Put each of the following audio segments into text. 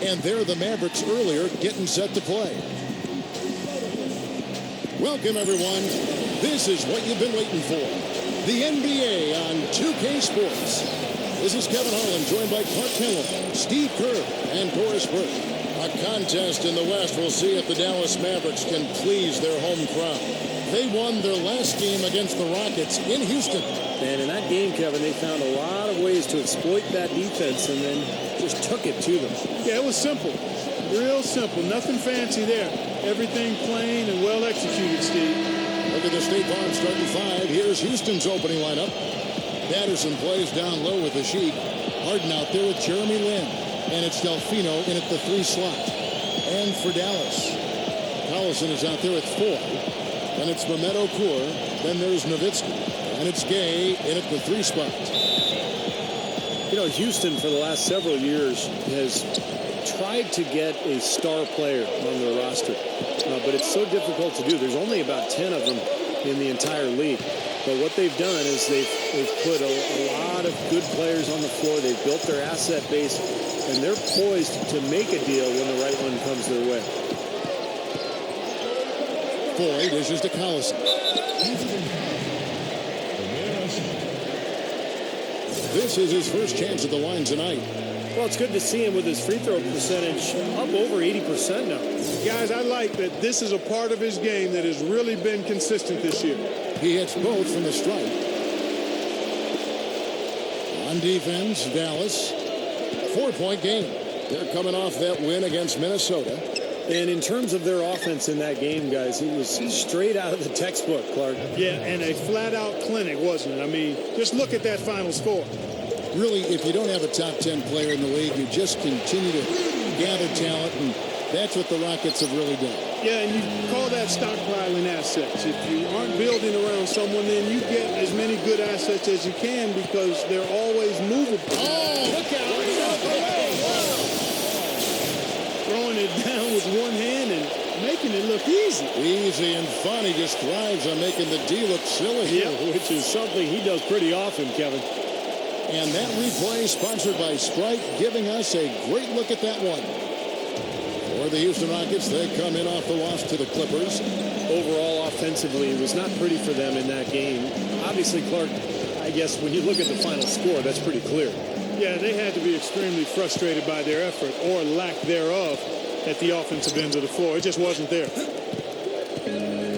And there the Mavericks earlier getting set to play. Welcome, everyone. This is what you've been waiting for. The NBA on 2K Sports. This is Kevin Harlan, joined by Clark Kellogg, Steve Kerr, and Doris Burke. A contest in the West. We'll see if the Dallas Mavericks can please their home crowd. They won their last game against the Rockets in Houston. And in that game, Kevin, they found a lot of ways to exploit that defense and then just took it to them. Yeah, it was simple. Real simple. Nothing fancy there. Everything plain and well executed, Steve. Look at the State Farm starting five. Here's Houston's opening lineup. Patterson plays down low with the Sheik. Harden out there with Jeremy Lin. And it's Delfino in at the 3 slot. And for Dallas, Collison is out there at 4. Then it's Mehmet Okur. Then there's Nowitzki. And it's Gay in at the 3 spot. You know, Houston for the last several years has tried to get a star player on their roster. But it's so difficult to do. There's only about 10 of them in the entire league. But what they've done is they've put a lot of good players on the floor. They've built their asset base, and they're poised to make a deal when the right one comes their way. Foy dishes to Collison. This is his first chance at the line tonight. Well, it's good to see him with his free throw percentage up over 80% now. Guys, I like that this is a part of his game that has really been consistent this year. He hits both from the stripe. On defense, Dallas. 4-point game. They're coming off that win against Minnesota. And in terms of their offense in that game, guys, it was straight out of the textbook, Clark. Yeah, and a flat-out clinic, wasn't it? I mean, just look at that final score. Really, if you don't have a top 10 player in the league, you just continue to gather talent, and that's what the Rockets have really done. Yeah, and you call that stockpiling assets. If you aren't building around someone, then you get as many good assets as you can because they're always movable. Oh, look out. Throwing it down with one hand and making it look easy. Easy and fun. He just thrives on making the D look silly. Yeah, which is something he does pretty often, Kevin. And that replay sponsored by Sprite, giving us a great look at that one. For the Houston Rockets, they come in off the loss to the Clippers. Overall, offensively, it was not pretty for them in that game. Obviously, Clark, I guess when you look at the final score, that's pretty clear. Yeah, they had to be extremely frustrated by their effort or lack thereof at the offensive ends of the floor. It just wasn't there.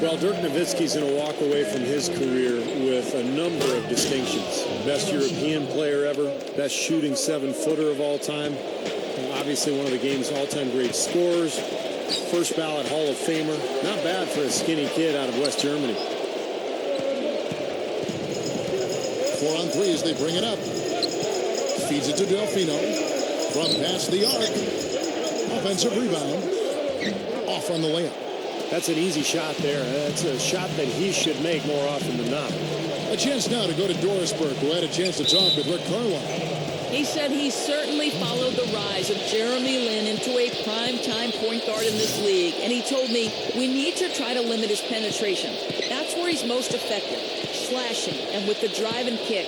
Well, Dirk Nowitzki's going to walk away from his career with a number of distinctions. Best European player ever, best shooting 7-footer of all time, and obviously one of the game's all-time great scorers, first ballot Hall of Famer. Not bad for a skinny kid out of West Germany. 4 on 3 as they bring it up. Feeds it to Delfino from past the arc. Offensive rebound. Off on the layup. That's an easy shot there. That's a shot that he should make more often than not. A chance now to go to Doris Burke, who had a chance to talk with Rick Carlisle. He said he certainly followed the rise of Jeremy Lin into a prime-time point guard in this league. And he told me we need to try to limit his penetration. That's where he's most effective, slashing and with the drive and kick.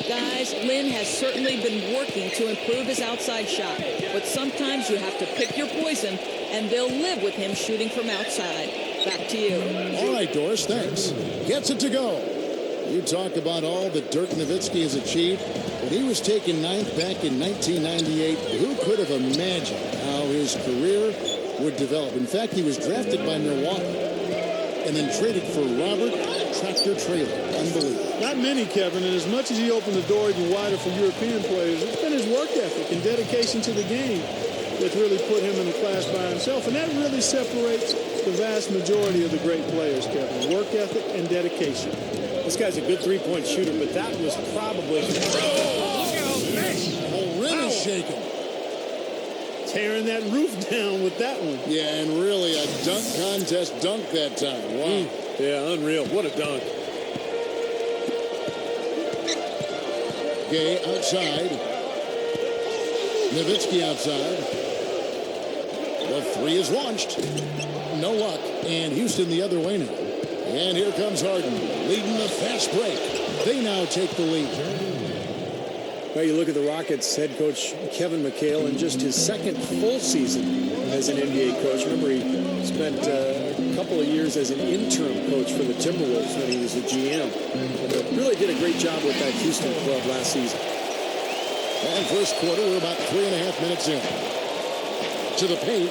Guys, Lin has certainly been working to improve his outside shot. But sometimes you have to pick your poison, and they'll live with him shooting from outside. Back to you. All right, Doris, thanks. Gets it to go. You talk about all that Dirk Nowitzki has achieved. When he was taken 9th back in 1998, who could have imagined how his career would develop? In fact, he was drafted by Milwaukee and then traded for Robert Tractor Trailer. Unbelievable. Not many, Kevin, and as much as he opened the door even wider for European players, it's been his work ethic and dedication to the game that's really put him in a class by himself. And that really separates the vast majority of the great players, Kevin. Work ethic and dedication. This guy's a good three-point shooter, but that was probably... Oh, look out! The rim is shaking. Tearing that roof down with that one. Yeah, and really a dunk contest dunk that time. Wow. Yeah, unreal. What a dunk. Gay outside. Nowitzki outside. The 3 is launched. No luck. And Houston the other way now. And here comes Harden, leading the fast break. They now take the lead. Well, you look at the Rockets head coach Kevin McHale in just his second full season as an NBA coach. Remember, he spent a couple of years as an interim coach for the Timberwolves when he was a GM. And really did a great job with that Houston club last season. And first quarter, we're about 3.5 minutes in. To the paint.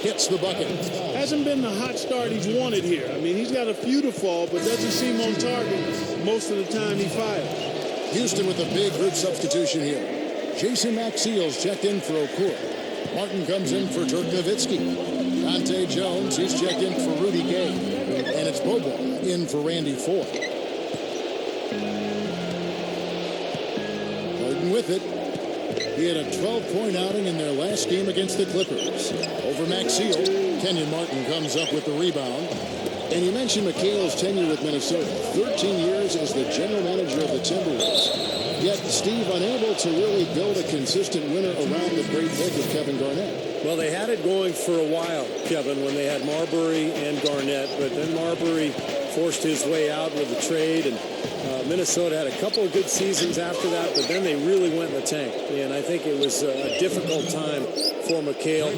Hits the bucket. Hasn't been the hot start he's wanted here. I mean, he's got a few to fall, but doesn't seem on target most of the time he fires. Houston with a big group substitution here. Jason Maxwiel's checked in for Okur. Martin comes in for Dirk Nowitzki. Dante Jones, he's checked in for Rudy Gay. And it's Bobo in for Randy Ford. Harden with it. He had a 12-point outing in their last game against the Clippers. Over Maxwiel, Kenyon Martin comes up with the rebound. And you mentioned McHale's tenure with Minnesota. 13 years as the general manager of the Timberwolves. Yet, Steve, unable to really build a consistent winner around the great pick of Kevin Garnett. Well, they had it going for a while, Kevin, when they had Marbury and Garnett. But then Marbury forced his way out with the trade. And Minnesota had a couple of good seasons after that. But then they really went in the tank. And I think it was a difficult time for McHale.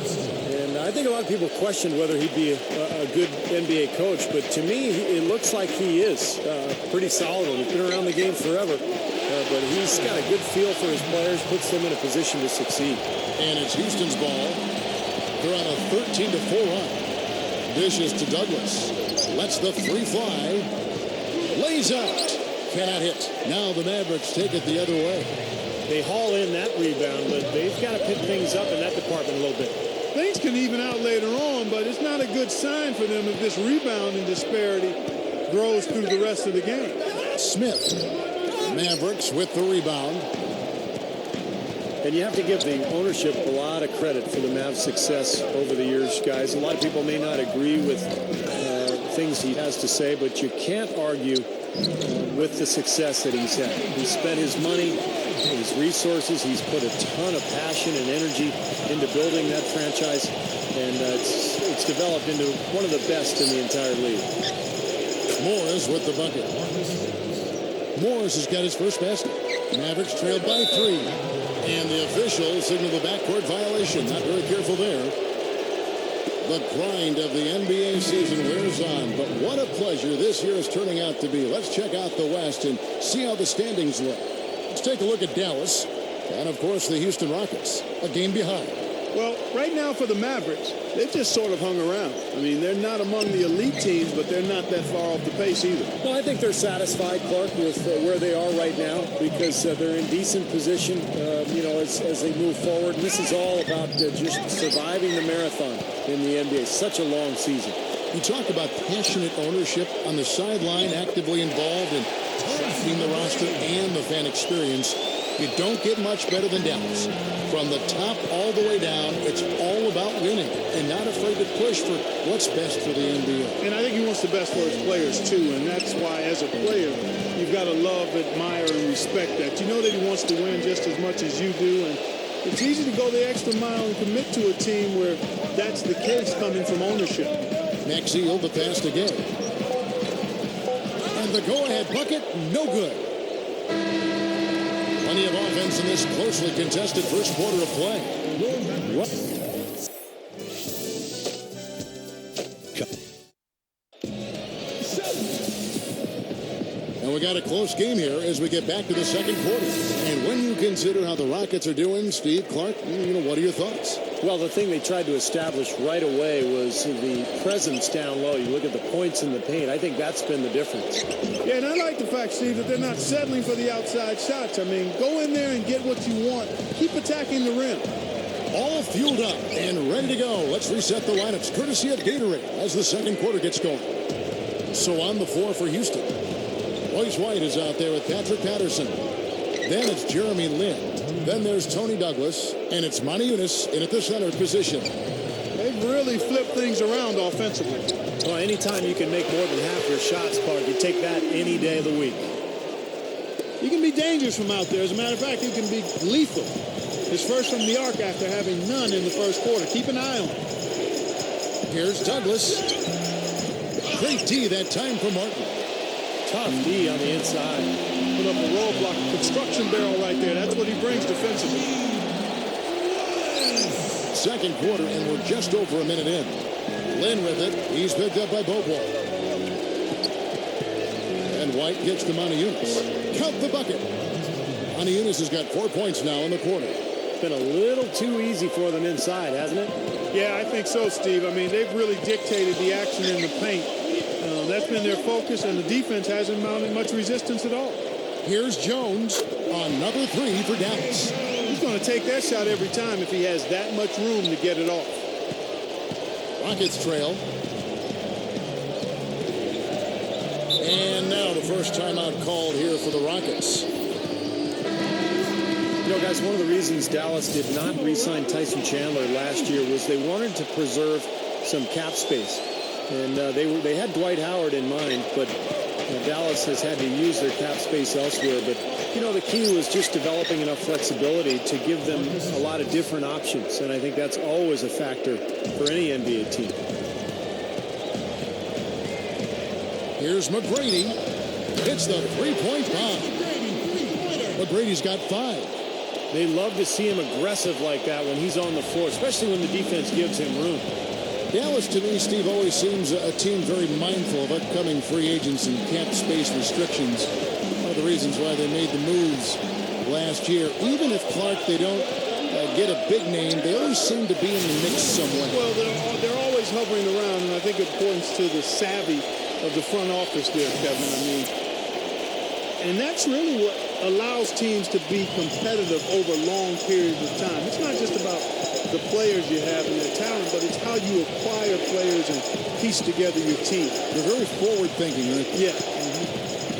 And I think a lot of people questioned whether he'd be a good NBA coach. But to me, it looks like he is pretty solid. He's been around the game forever. But he's got a good feel for his players, puts them in a position to succeed. And it's Houston's ball. They're on a 13-4 run. Dishes to Douglas. Lets the three fly. Lays out. Cannot hit. Now the Mavericks take it the other way. They haul in that rebound, but they've got to pick things up in that department a little bit. Things can even out later on, but it's not a good sign for them if this rebounding disparity grows through the rest of the game. Smith. Mavericks with the rebound. And you have to give the ownership a lot of credit for the Mavs' success over the years, guys. A lot of people may not agree with things he has to say, but you can't argue with the success that he's had. He spent his money, his resources. He's put a ton of passion and energy into building that franchise, and it's developed into one of the best in the entire league. Morris with the bucket. Morris has got his first basket. Mavericks trailed by 3. And the officials signal the backcourt violation. Not very careful there. The grind of the NBA season wears on. But what a pleasure this year is turning out to be. Let's check out the West and see how the standings look. Let's take a look at Dallas. And, of course, the Houston Rockets. A game behind. Well, right now for the Mavericks, they've just sort of hung around. I mean, they're not among the elite teams, but they're not that far off the pace either. Well, I think they're satisfied, Clark, with where they are right now because they're in decent position, as they move forward. And this is all about just surviving the marathon in the NBA. Such a long season. You talk about passionate ownership on the sideline, actively involved in crafting the roster and the fan experience. You don't get much better than Dallas. From the top all the way down, it's all about winning and not afraid to push for what's best for the NBA. And I think he wants the best for his players, too. And that's why, as a player, you've got to love, admire, and respect that. You know that he wants to win just as much as you do. And it's easy to go the extra mile and commit to a team where that's the case coming from ownership. Maxwiel, the pass to Gay. And the go-ahead bucket, no good. Plenty of offense in this closely contested first quarter of play. And we got a close game here as we get back to the second quarter. And when you consider how the Rockets are doing, Steve, Clark, what are your thoughts? Well, the thing they tried to establish right away was the presence down low. You look at the points in the paint. I think that's been the difference. Yeah, and I like the fact, Steve, that they're not settling for the outside shots. I mean, go in there and get what you want. Keep attacking the rim. All fueled up and ready to go. Let's reset the lineups, courtesy of Gatorade, as the second quarter gets going. So on the floor for Houston, Royce White is out there with Patrick Patterson. Then it's Jeremy Lin. Then there's Tony Douglas, and it's Monty Eunice in at the center position. They've really flipped things around offensively. Well, anytime you can make more than half your shots, Clark, you take that any day of the week. You can be dangerous from out there. As a matter of fact, you can be lethal. His first from the arc after having none in the first quarter. Keep an eye on him. Here's Douglas. Great D that time for Martin. Tough D on the inside. open up a roadblock, a construction barrel right there. That's what he brings defensively. Second quarter, and we're just over a minute in. Lynn with it. He's picked up by Bobo. And White gets to Manajunas. Count the bucket. Manajunas has got 4 points now in the quarter. It's been a little too easy for them inside, hasn't it? Yeah, I think so, Steve. I mean, they've really dictated the action in the paint. That's been their focus, and the defense hasn't mounted much resistance at all. Here's Jones on number 3 for Dallas. He's going to take that shot every time if he has that much room to get it off. Rockets trail. And now the first timeout called here for the Rockets. You know, guys, one of the reasons Dallas did not re-sign Tyson Chandler last year was they wanted to preserve some cap space. And they had Dwight Howard in mind, but Dallas has had to use their cap space elsewhere. But, you know, the key was just developing enough flexibility to give them a lot of different options. And I think that's always a factor for any NBA team. Here's McGrady. Hits the three-point bomb. McGrady's got 5. They love to see him aggressive like that when he's on the floor, especially when the defense gives him room. Dallas, to me, Steve, always seems a team very mindful of upcoming free agents and cap space restrictions. One of the reasons why they made the moves last year. Even if Clark, they don't get a big name, they always seem to be in the mix somewhere. Well, they're always hovering around, and I think it points to the savvy of the front office there, Kevin. I mean, and that's really what allows teams to be competitive over long periods of time. It's not just about the players you have and their talent, but it's how you acquire players and piece together your team. They're very forward-thinking, right? Yeah.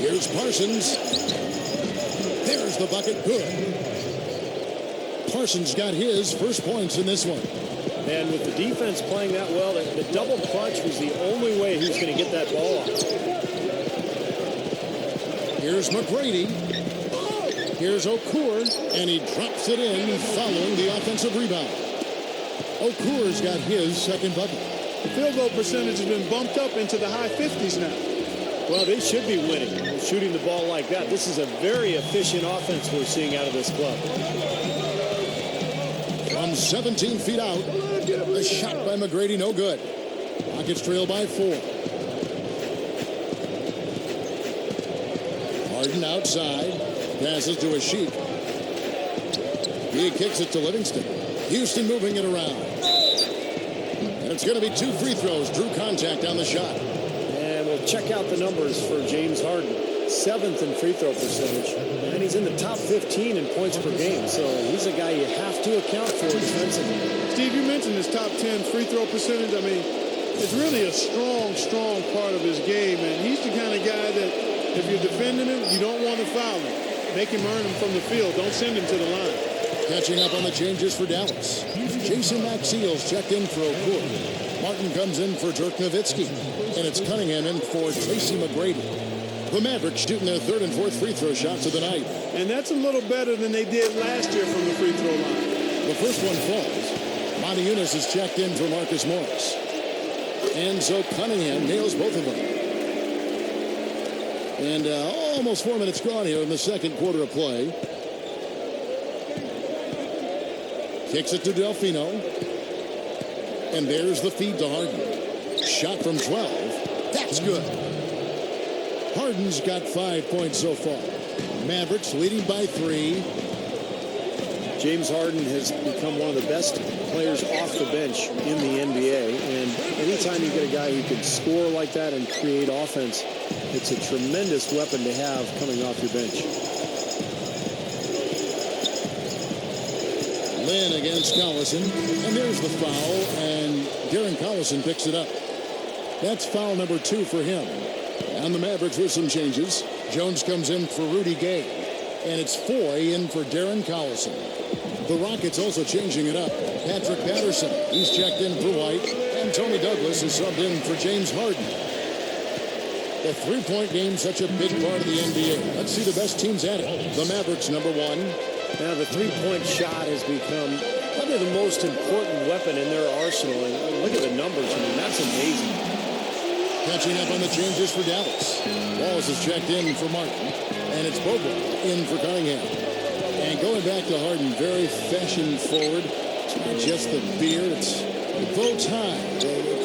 Here's Parsons. There's the bucket. Good. Parsons got his first points in this one. And with the defense playing that well, the double clutch was the only way he was going to get that ball off. Here's McGrady. Here's Okur, and he drops it in following the offensive rebound. Okur's got his second bucket. The field goal percentage has been bumped up into the high 50s now. Well, they should be winning, shooting the ball like that. This is a very efficient offense we're seeing out of this club. From 17 feet out, a shot by McGrady, no good. Rockets trail by 4. Harden outside, passes to a Sheik. He kicks it to Livingston. Houston moving it around. And it's going to be 2 free throws. Drew contact on the shot. And we'll check out the numbers for James Harden. 7th in free throw percentage. And he's in the top 15 in points per game. So he's a guy you have to account for defensively. Steve, you mentioned his top 10 free throw percentage. I mean, it's really a strong part of his game. And he's the kind of guy that if you're defending him, you don't want to foul him. Make him earn him from the field. Don't send him to the line. Catching up on the changes for Dallas. Jason Maxwiel's checked in for Okur. Martin comes in for Dirk Nowitzki. And it's Cunningham in for Tracy McGrady. The Mavericks shooting their 3rd and 4th free throw shots of the night. And that's a little better than they did last year from the free throw line. The first one falls. Manajunas is checked in for Marcus Morris. And so Cunningham nails both of them. And almost 4 minutes gone here in the second quarter of play. Kicks it to Delfino. And there's the feed to Harden. Shot from 12. That's good. Harden's got 5 points so far. Mavericks leading by 3. James Harden has become one of the best players off the bench in the NBA. And anytime you get a guy who can score like that and create offense, it's a tremendous weapon to have coming off your bench. Lynn against Collison. And there's the foul. And Darren Collison picks it up. That's foul number 2 for him. And the Mavericks with some changes. Jones comes in for Rudy Gay. And it's Foy in for Darren Collison. The Rockets also changing it up. Patrick Patterson, he's checked in for White. And Tony Douglas is subbed in for James Harden. The three-point game, such a big part of the NBA. Let's see the best teams at it. The Mavericks, number 1. Now the three-point shot has become probably the most important weapon in their arsenal. And look at the numbers. I mean, that's amazing. Catching up on the changes for Dallas. Walls is checked in for Martin. And it's Bobo in for Cunningham. And going back to Harden, very fashion forward. It's not just the beard, it's the bow tie.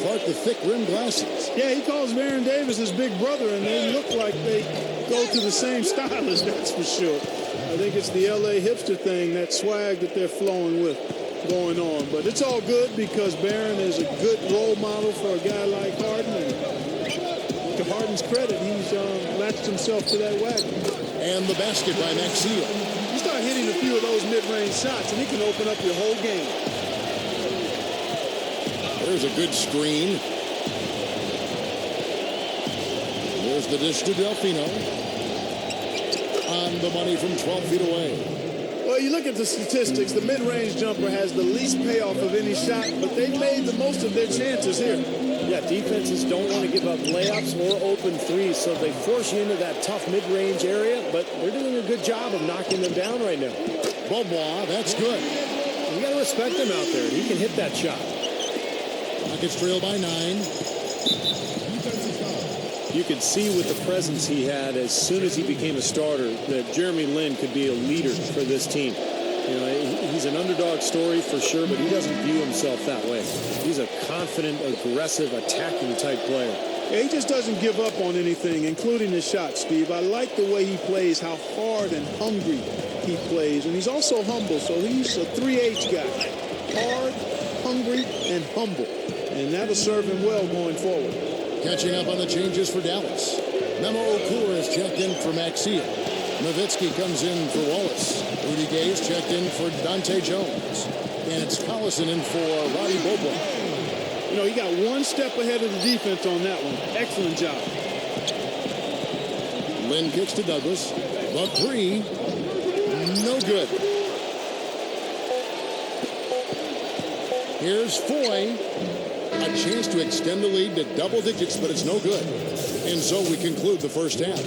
Clark, the thick rim glasses. Yeah, he calls Baron Davis his big brother, and they look like they go to the same stylist, that's for sure. I think it's the LA hipster thing, that swag that they're flowing with going on. But it's all good because Baron is a good role model for a guy like Harden. And to Harden's credit, he's latched himself to that wagon. And the basket by Maxwiel. You start hitting a few of those mid-range shots, and he can open up your whole game. There's a good screen. There's the dish to Delfino. On the money from 12 feet away. Well, you look at the statistics, the mid-range jumper has the least payoff of any shot, but they've made the most of their chances here. Yeah, defenses don't want to give up layups or open threes, so they force you into that tough mid-range area, but they're doing a good job of knocking them down right now. Bobois, that's good. You got to respect him out there. He can hit that shot. Rockets trail by 9. You could see with the presence he had as soon as he became a starter that Jeremy Lin could be a leader for this team. You know, he's an underdog story for sure, but he doesn't view himself that way. He's a confident, aggressive, attacking type player. Yeah, he just doesn't give up on anything, including his shot, Steve. I like the way he plays, how hard and hungry he plays. And he's also humble, so he's a 3H guy. Hard, hungry, and humble. And that'll serve him well going forward. Catching up on the changes for Dallas. Mehmet Okur is checked in for Maxwiel. Nowitzki comes in for Wallace. Rudy Gay is checked in for Dante Jones. And it's Collison in for Roddy Bobo. You know, he got one step ahead of the defense on that one. Excellent job. Lynn kicks to Douglas. The three, no good. Here's Foy. A chance to extend the lead to double digits, but it's no good. And so we conclude the first half.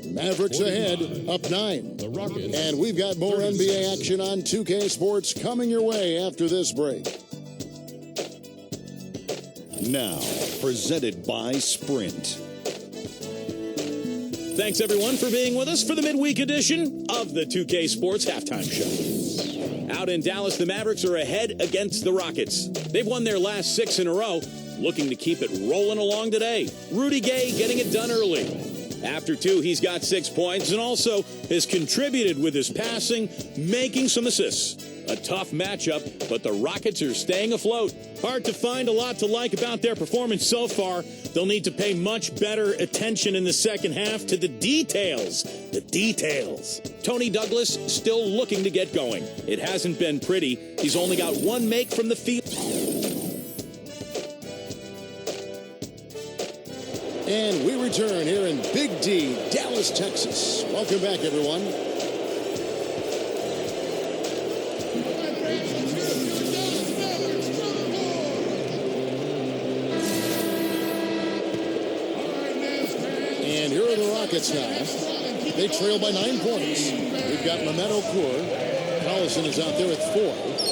Mavericks ahead, up 9. And we've got more NBA action on 2K Sports coming your way after this break. Now, presented by Sprint. Thanks, everyone, for being with us for the midweek edition of the 2K Sports Halftime Show. Out in Dallas, the Mavericks are ahead against the Rockets. They've won their last 6 in a row, looking to keep it rolling along today. Rudy Gay getting it done early. After 2, he's got 6 points and also has contributed with his passing, making some assists. A tough matchup, but the Rockets are staying afloat. Hard to find a lot to like about their performance so far. They'll need to pay much better attention in the second half to the details. The details. Tony Douglas still looking to get going. It hasn't been pretty. He's only got 1 make from the field. And we return here in Big D, Dallas, Texas. Welcome back, everyone. And here are the Rockets now. They trail by 9 points. We've got Mehmet Okur. Collison is out there with 4.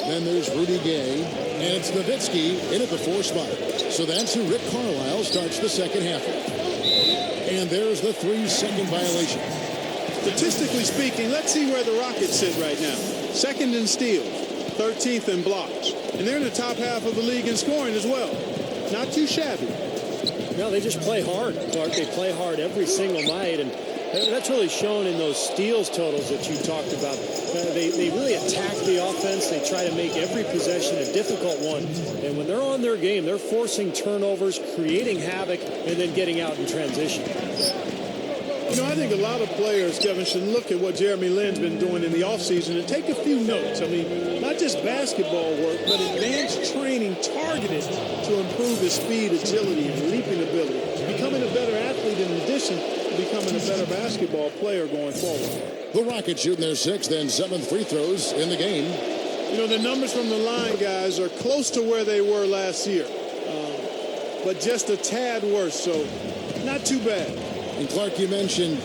Then there's Rudy Gay. And it's Nowitzki in at the 4 spot. So that's who Rick Carlisle starts the second half with. And there's the 3-second violation. Statistically speaking, let's see where the Rockets sit right now. 2nd in steals, 13th in blocks. And they're in the top half of the league in scoring as well. Not too shabby. No, they just play hard, Clark. They play hard every single night, and that's really shown in those steals totals that you talked about. They really attack the offense. They try to make every possession a difficult one. And when they're on their game, they're forcing turnovers, creating havoc, and then getting out in transition. You know, I think a lot of players, Kevin, should look at what Jeremy Lin's been doing in the offseason and take a few notes. I mean, not just basketball work, but advanced training targeted to improve his speed, agility, and leaping ability. Becoming a better athlete in addition to becoming a better basketball player going forward. The Rockets shooting their 6th and 7th free throws in the game. You know, the numbers from the line, guys, are close to where they were last year. But just a tad worse, so not too bad. And Clark, you mentioned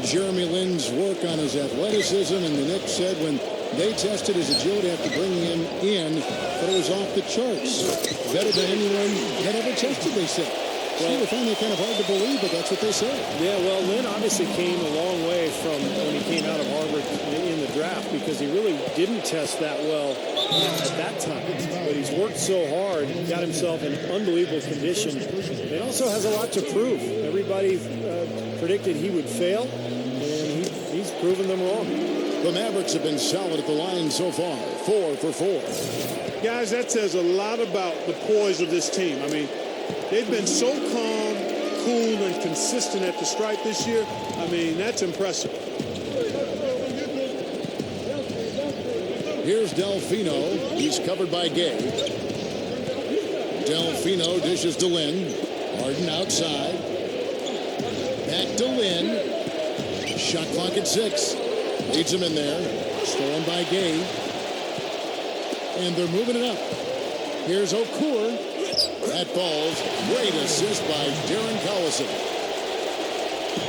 Jeremy Lin's work on his athleticism, and the Knicks said when they tested his agility after bringing him in, that it was off the charts. Better than anyone had ever tested, they said. Well, I find that kind of hard to believe, but that's what they say. Yeah, well, Lynn obviously came a long way from when he came out of Harvard in the draft, because he really didn't test that well at that time. But he's worked so hard, got himself in unbelievable condition, and also has a lot to prove. Everybody predicted he would fail, and he's proven them wrong. The Mavericks have been solid at the line so far, 4 for 4. Guys, that says a lot about the poise of this team. I mean, they've been so calm, cool, and consistent at the stripe this year. I mean, that's impressive. Here's Delfino. He's covered by Gay. Delfino dishes to Lynn. Harden outside. Back to Lynn. Shot clock at 6. Leads him in there. Stolen by Gay. And they're moving it up. Here's Okur. That falls. Great assist by Darren Collison.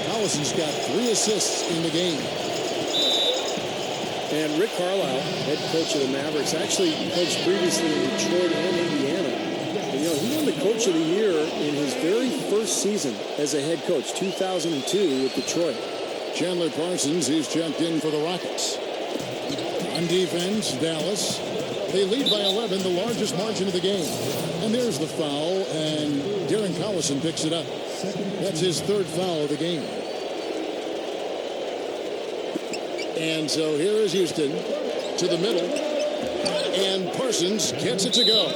Collison's got 3 assists in the game. And Rick Carlisle, head coach of the Mavericks, actually coached previously in Detroit and Indiana. And, he won the Coach of the Year in his very first season as a head coach, 2002 with Detroit. Chandler Parsons, he's checked in for the Rockets. On defense, Dallas. They lead by 11, the largest margin of the game. And there's the foul, and Darren Collison picks it up. That's his 3rd foul of the game. And so here is Houston to the middle. And Parsons gets it to go.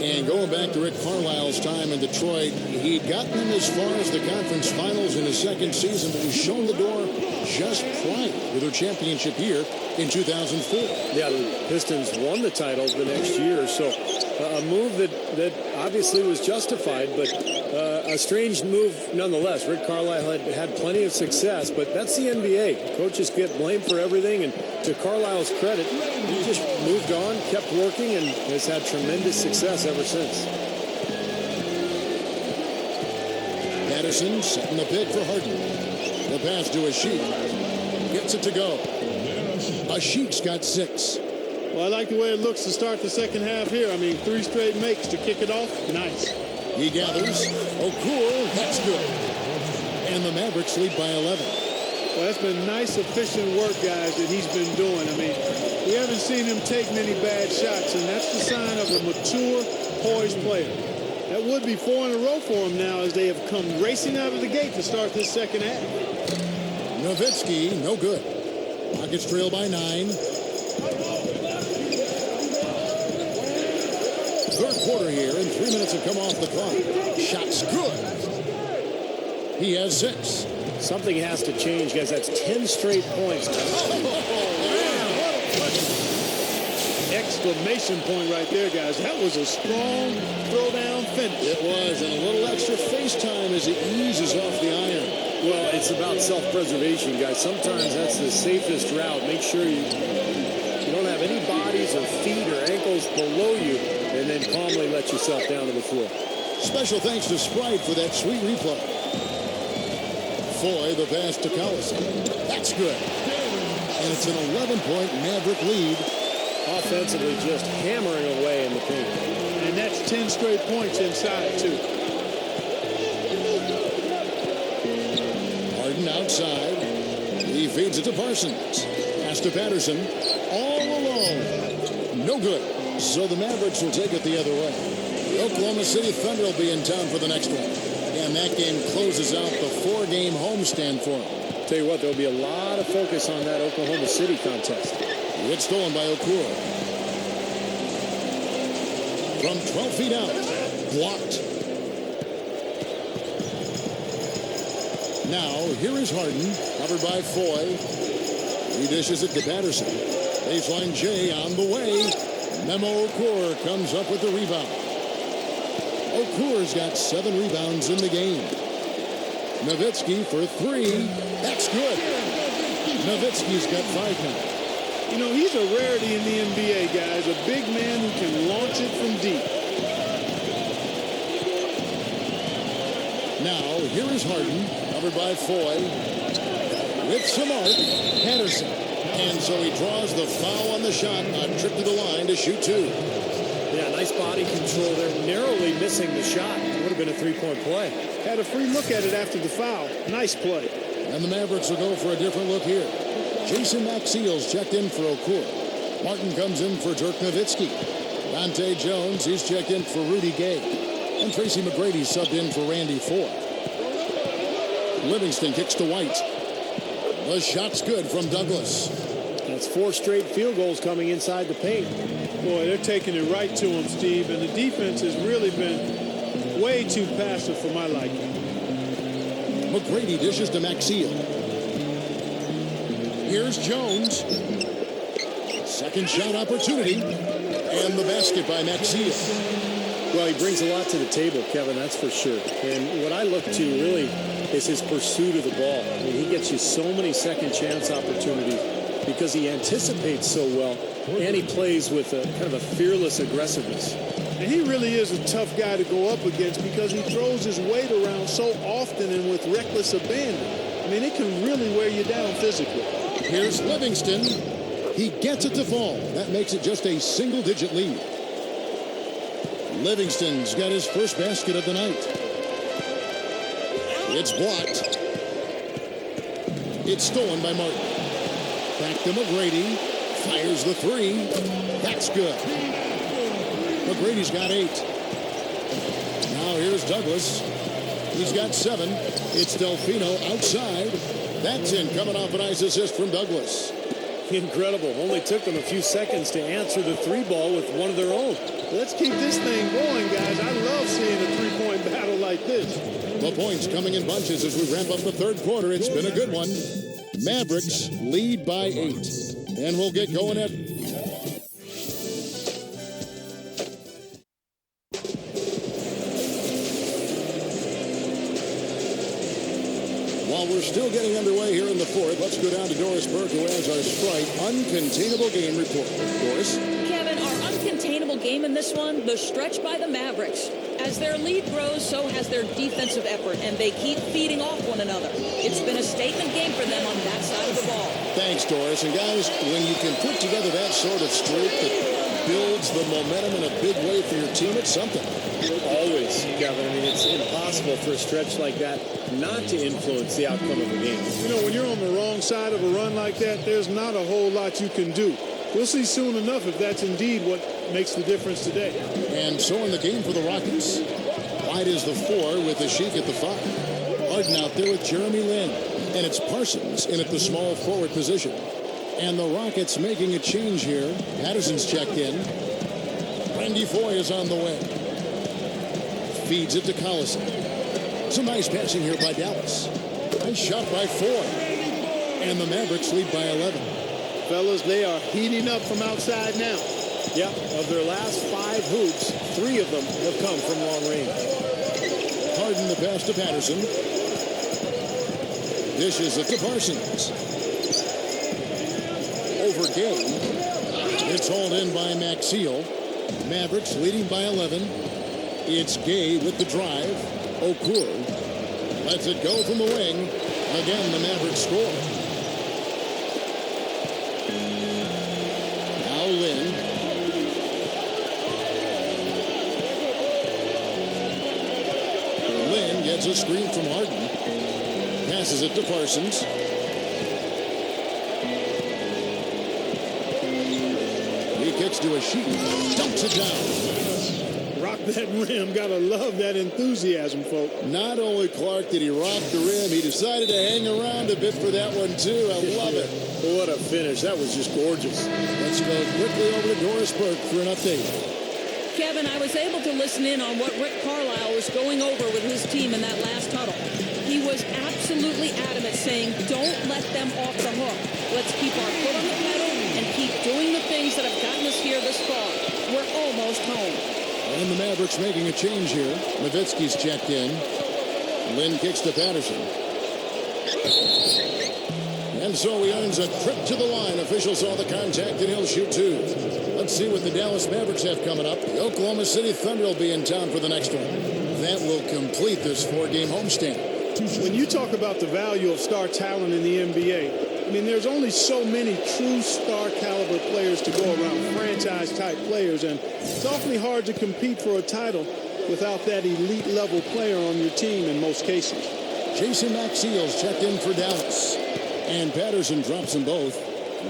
And going back to Rick Carlisle's time in Detroit, he'd gotten them as far as the conference finals in his 2nd season, but he's shown the door just prior to their championship year in 2004. Yeah, the Pistons won the title the next year, so a move that obviously was justified, but a strange move nonetheless. Rick Carlisle had plenty of success, but that's the NBA. Coaches get blamed for everything, and to Carlisle's credit, he just moved on, kept working, and has had tremendous success ever since. Patterson setting the pick for Harden. The pass to Ashik. Gets it to go. Ashik's got 6. Well, I like the way it looks to start the second half here. I mean, 3 straight makes to kick it off. Nice. He gathers. Okur, that's good. And the Mavericks lead by 11. Well, that's been nice, efficient work, guys, that he's been doing. I mean, we haven't seen him take many bad shots, and that's the sign of a mature, poised player. That would be 4 in a row for him now, as they have come racing out of the gate to start this second half. Nowitzki, no good. Rockets trail by 9. 3rd quarter here, and 3 minutes have come off the clock. Shot's good. He has 6. Something has to change, guys. That's 10 straight points. Exclamation point right there, guys. That was a strong throwdown finish. It was, and a little extra face time as he eases off the iron. Well, it's about self-preservation, guys. Sometimes that's the safest route. Make sure you don't have any bodies or feet or ankles below you, and then calmly let yourself down to the floor. Special thanks to Sprite for that sweet replay. Foy, the pass to Collison. That's good. And it's an 11-point Maverick lead. Offensively, just hammering away in the paint. And that's 10 straight points inside, too. Harden outside. He feeds it to Parsons. Pass to Patterson. All alone. No good. So the Mavericks will take it the other way. Oklahoma City Thunder will be in town for the next one. And that game closes out the 4-game homestand for them. Tell you what, there'll be a lot of focus on that Oklahoma City contest. It's stolen by Okur. From 12 feet out. Blocked. Now, here is Harden. Covered by Foy. He dishes it to Patterson. Baseline Jae on the way. Mehmet Okur comes up with the rebound. Okur's got 7 rebounds in the game. Nowitzki for 3. That's good. Nowitzki's got 5 now. You know, he's a rarity in the NBA, guys. A big man who can launch it from deep. Now, here is Harden, covered by Foy. With some arc, Patterson. And so he draws the foul on the shot. A trip to the line to shoot 2. Yeah, nice body control there. Narrowly missing the shot. Would have been a 3-point play. Had a free look at it after the foul. Nice play. And the Mavericks will go for a different look here. Jason Maxwiel's checked in for Okur. Martin comes in for Dirk Nowitzki. Dante Jones, he's checked in for Rudy Gay. And Tracy McGrady subbed in for Randy Ford. Livingston kicks to White. The shot's good from Douglas. That's 4 straight field goals coming inside the paint. Boy, they're taking it right to him, Steve. And the defense has really been way too passive for my liking. McGrady dishes to Maxwiel. Here's Jones. Second shot opportunity. And the basket by Maxwiel. Well, he brings a lot to the table, Kevin, that's for sure. And what I look to really is his pursuit of the ball. I mean, he gets you so many second chance opportunities because he anticipates so well, and he plays with a kind of a fearless aggressiveness. And he really is a tough guy to go up against because he throws his weight around so often and with reckless abandon. I mean, it can really wear you down physically. Here's Livingston. He gets it to fall. That makes it just a single-digit lead. Livingston's got his first basket of the night. It's blocked. It's stolen by Martin. Back to McGrady. Fires the three. That's good. McGrady's got 8. Now here's Douglas. He's got 7. It's Delfino outside. That's in, coming off a nice assist from Douglas. Incredible. Only took them a few seconds to answer the 3 ball with one of their own. Let's keep this thing going, guys. I love seeing a three-point battle like this. The points coming in bunches as we ramp up the third quarter. It's been a good one. Mavericks lead by 8. And we'll get going at... While we're still getting underway here in the fourth, let's go down to Doris Burke, who has our Sprite Uncontainable Game Report. Doris? Kevin, our uncontainable game in this one, the stretch by the Mavericks. As their lead grows, so has their defensive effort, and they keep feeding off one another. It's been a statement game for them on that side of the ball. Thanks, Doris. And guys, when you can put together that sort of streak that builds the momentum in a big way for your team, it's something. Always, Kevin. I mean, it's impossible for a stretch like that not to influence the outcome of a game. You know, when you're on the wrong side of a run like that, there's not a whole lot you can do. We'll see soon enough if that's indeed what makes the difference today. And so in the game for the Rockets, White is the 4 with the Sheik at the 5. Harden out there with Jeremy Lin. And it's Parsons in at the small forward position. And the Rockets making a change here. Patterson's checked in. Randy Foye is on the way. Feeds it to Collison. Some nice passing here by Dallas. Nice shot by Foye. And the Mavericks lead by 11. Fellas, they are heating up from outside now. Yeah, of their last 5 hoops, 3 of them have come from long range. Harden the pass to Patterson. Dishes it to Parsons. Over Gay. It's hauled in by Maxwiel. Mavericks leading by 11. It's Gay with the drive. Okur lets it go from the wing. Again, the Mavericks score. Now Lin. Lin gets a screen from Harden. Passes it to Parsons. He kicks to a sheet. Dumps it down. Rock that rim. Gotta love that enthusiasm, folks. Not only, Clark, did he rock the rim, he decided to hang around a bit for that one, too. I love it. What a finish. That was just gorgeous. Let's go quickly over to Doris Burke for an update. Kevin, I was able to listen in on what Rick Carlisle was going over with his team in that last huddle. He was absolutely adamant, saying, don't let them off the hook. Let's keep our foot on the pedal and keep doing the things that have gotten us here this far. We're almost home. And the Mavericks making a change here. Nowitzki's checked in. Lin kicks to Patterson. And so he earns a trip to the line. Officials saw the contact and he'll shoot 2. Let's see what the Dallas Mavericks have coming up. The Oklahoma City Thunder will be in town for the next one. That will complete this 4-game homestand. When you talk about the value of star talent in the NBA, I mean, there's only so many true star caliber players to go around, franchise type players, and it's awfully hard to compete for a title without that elite level player on your team in most cases. Jason Maxwiel's checked in for Dallas. And Patterson drops them both.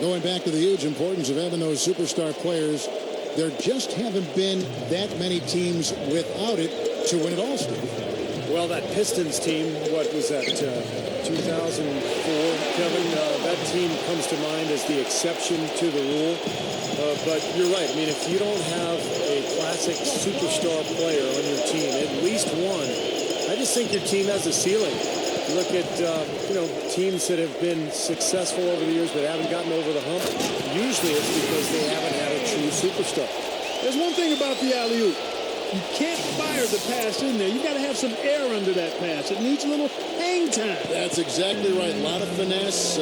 Going back to the huge importance of having those superstar players, there just haven't been that many teams without it to win it all, Steve. Well, that Pistons team, what was that, 2004, Kevin? That team comes to mind as the exception to the rule. But you're right. I mean, if you don't have a classic superstar player on your team, at least one, I just think your team has a ceiling. Look at, teams that have been successful over the years but haven't gotten over the hump. Usually it's because they haven't had a true superstar. There's one thing about the alley-oop. You can't fire the pass in there. You got to have some air under that pass. It needs a little hang time. That's exactly right. A lot of finesse,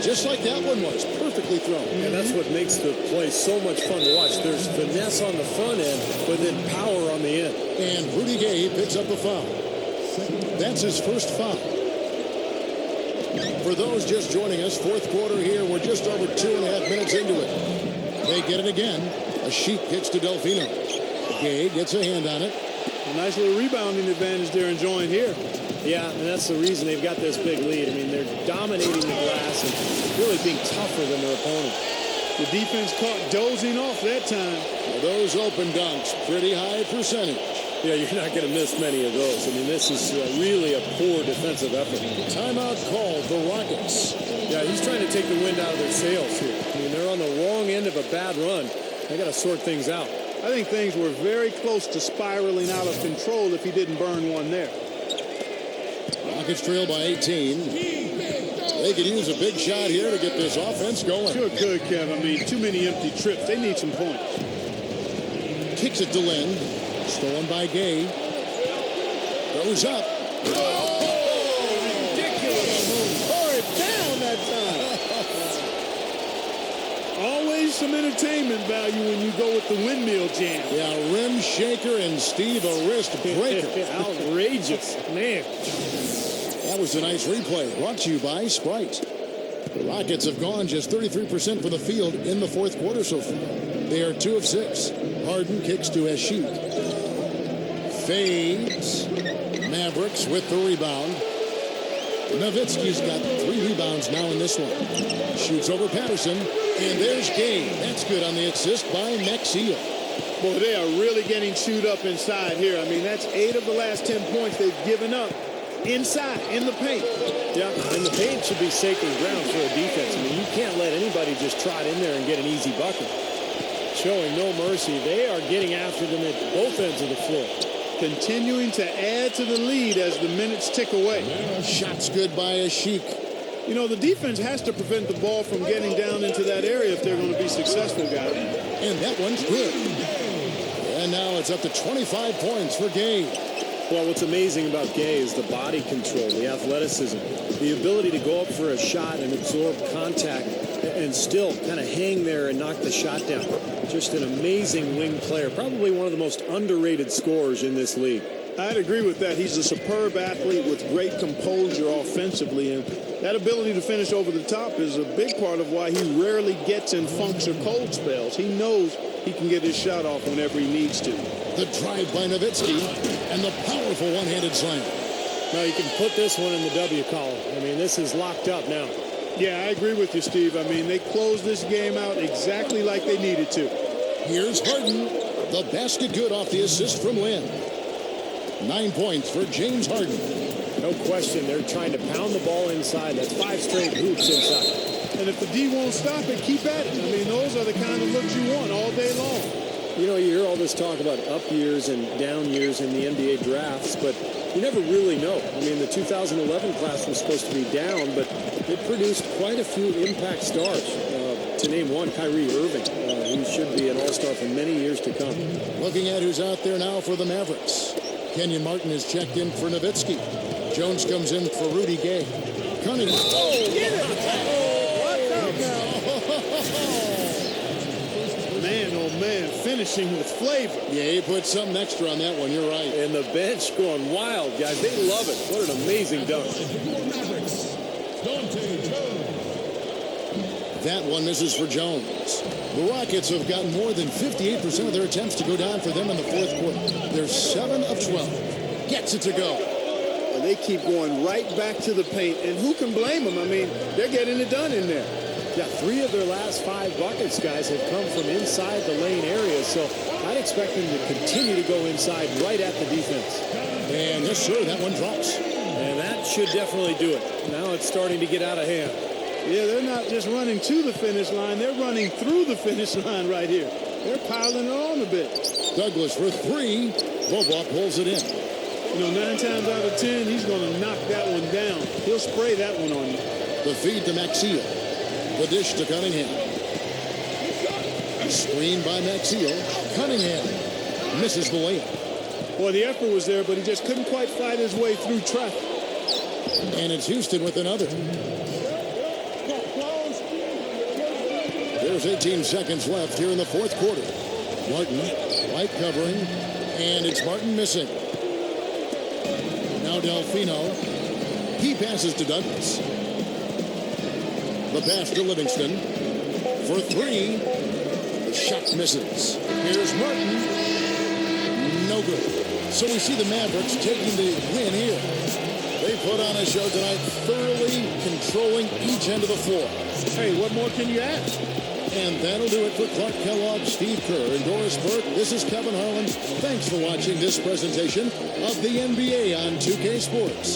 just like that one was. Perfectly thrown. And that's what makes the play so much fun to watch. There's finesse on the front end, but then power on the end. And Rudy Gay picks up a foul. That's his first foul. For those just joining us, fourth quarter here. We're just over 2.5 minutes into it. They get it again. A sheet pitch to Delfino. Gay gets a hand on it. A nice little rebounding advantage they're enjoying here. Yeah, and that's the reason they've got this big lead. I mean, they're dominating the glass and really being tougher than their opponent. The defense caught dozing off that time. Well, those open dunks, pretty high percentage. Yeah, you're not going to miss many of those. I mean, this is really a poor defensive effort. Timeout called the Rockets. Yeah, he's trying to take the wind out of their sails here. I mean, they're on the wrong end of a bad run. They got to sort things out. I think things were very close to spiraling out of control if he didn't burn one there. Rockets trail by 18. They could use a big shot here to get this offense going. Sure could, Kev. I mean, too many empty trips. They need some points. Kicks it to Lynn. Stolen by Gay. Goes up. Oh, ridiculous. Tore it down that time. Always some entertainment value when you go with the windmill jam. Yeah, rim shaker and Steve a wrist breaker. Outrageous, man. That was a nice replay. Brought to you by Sprite. The Rockets have gone just 33% from the field in the fourth quarter so far. They are 2 of 6. Harden kicks to Eshoot. Fades. Mavericks with the rebound. Nowitzki's got 3 rebounds now in this one. Shoots over Patterson. And there's Gay. That's good on the assist by Maxwiel. Boy, they are really getting chewed up inside here. I mean, that's 8 of the last 10 points they've given up inside, in the paint. Yeah, and the paint should be sacred ground for a defense. I mean, you can't let anybody just trot in there and get an easy bucket. Showing no mercy. They are getting after them at both ends of the floor. Continuing to add to the lead as the minutes tick away. Shots good by Ashik. You know, the defense has to prevent the ball from getting down into that area if they're going to be successful, guys. And that one's good. And now it's up to 25 points for Gay. Well, what's amazing about Gay is the body control, the athleticism, the ability to go up for a shot and absorb contact and still kind of hang there and knock the shot down. Just an amazing wing player, probably one of the most underrated scorers in this league. I'd agree with that. He's a superb athlete with great composure offensively, and that ability to finish over the top is a big part of why he rarely gets in funks or cold spells. He knows he can get his shot off whenever he needs to. The drive by Nowitzki and the powerful one-handed slam. Now you can put this one in the W column. I mean, this is locked up now. Yeah, I agree with you, Steve. I mean, they closed this game out exactly like they needed to. Here's Harden. The basket good off the assist from Lynn. 9 points for James Harden. No question, they're trying to pound the ball inside. That's 5 straight hoops inside. And if the D won't stop it, keep at it. I mean, those are the kind of looks you want all day long. You know, you hear all this talk about up years and down years in the NBA drafts, but you never really know. I mean, the 2011 class was supposed to be down, but it produced quite a few impact stars. To name one, Kyrie Irving, who should be an all-star for many years to come. Looking at who's out there now for the Mavericks. Kenyon Martin is checked in for Nowitzki. Jones comes in for Rudy Gay. Cunningham. Oh, get it! Oh, watch out now. Man, oh man, finishing with flavor. Yeah, he put something extra on that one. You're right. And the bench going wild, guys. They love it. What an amazing dunk. That one misses for Jones. The Rockets have gotten more than 58% of their attempts to go down for them in the fourth quarter. They're 7 of 12. Gets it to go. And they keep going right back to the paint. And who can blame them? I mean, they're getting it done in there. Yeah, 3 of their last 5 buckets, guys, have come from inside the lane area. So I'd expect them to continue to go inside right at the defense. And yes, sir, that one drops. And that should definitely do it. Now it's starting to get out of hand. Yeah, they're not just running to the finish line. They're running through the finish line right here. They're piling it on a bit. Douglas for 3. Boboc pulls it in. You know, 9 times out of 10, he's going to knock that one down. He'll spray that one on you. The feed to Maxwiel. The dish to Cunningham. Screen by Maxwiel. Cunningham misses the layup. Boy, the effort was there, but he just couldn't quite fight his way through traffic. And it's Houston with another. There's 18 seconds left here in the fourth quarter. Martin, light covering, and it's Martin missing. Now Delfino. He passes to Douglas. The pass to Livingston. For 3. The shot misses. Here's Martin. No good. So we see the Mavericks taking the win here. They put on a show tonight, thoroughly controlling each end of the floor. Hey, what more can you ask? And that'll do it for Clark Kellogg, Steve Kerr, and Doris Burke. This is Kevin Harlan. Thanks for watching this presentation of the NBA on 2K Sports.